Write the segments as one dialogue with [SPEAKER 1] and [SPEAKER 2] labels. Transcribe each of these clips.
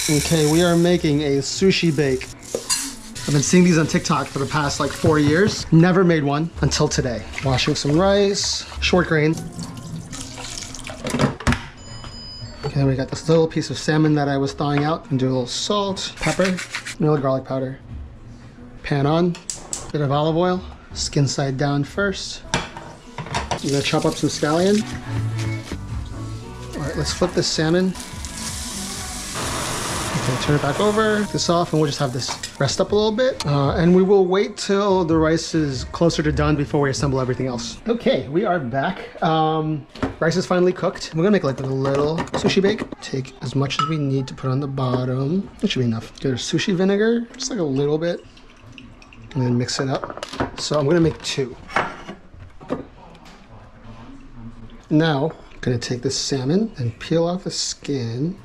[SPEAKER 1] Okay, we are making a sushi bake. I've been seeing these on TikTok for the past like 4 years. Never made one until today. Washing some rice, short grain. Okay, we got this little piece of salmon that I was thawing out. And do a little salt, pepper, vanilla garlic powder. Pan on, bit of olive oil, skin side down first. I'm gonna chop up some scallion. All right, let's flip this salmon. Okay, turn it back over, this off, and we'll just have this rest up a little bit. And we will wait till the rice is closer to done before we assemble everything else. Okay, we are back. Rice is finally cooked. We're gonna make like a little sushi bake. Take as much as we need to put on the bottom. That should be enough. Get our sushi vinegar, just like a little bit, and then mix it up. So I'm gonna make 2. Now, I'm gonna take this salmon and peel off the skin.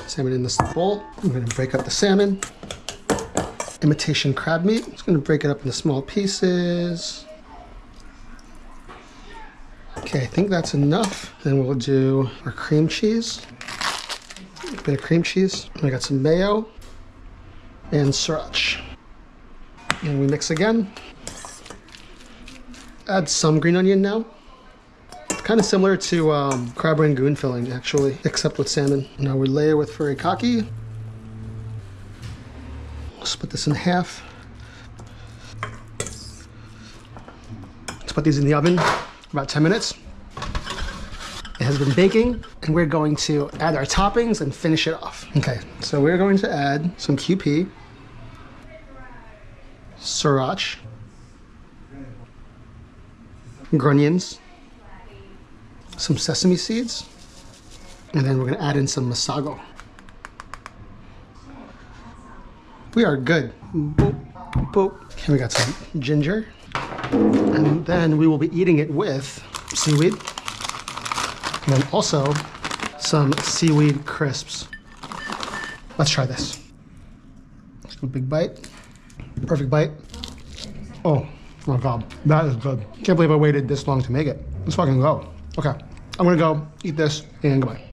[SPEAKER 1] Salmon in this bowl. I'm gonna break up the salmon. Imitation crab meat. Just gonna break it up into small pieces. Okay, I think that's enough. Then we'll do our cream cheese. A bit of cream cheese. I got some mayo and sriracha. And we mix again. Add some green onion now. Kind of similar to crab rangoon filling, actually, except with salmon. Now we layer with furikake. Split this in half. Let's put these in the oven about 10 minutes. It has been baking, and we're going to add our toppings and finish it off. Okay, so we're going to add some kewpie, sriracha, grunions, some sesame seeds, and then we're gonna add in some masago. We are good. Boop, boop. Okay, we got some ginger, and then we will be eating it with seaweed, and then also some seaweed crisps. Let's try this. Let's do a big bite. Perfect bite. Oh my God, that is good. Can't believe I waited this long to make it. Let's fucking go. Okay, I'm gonna go eat this and goodbye.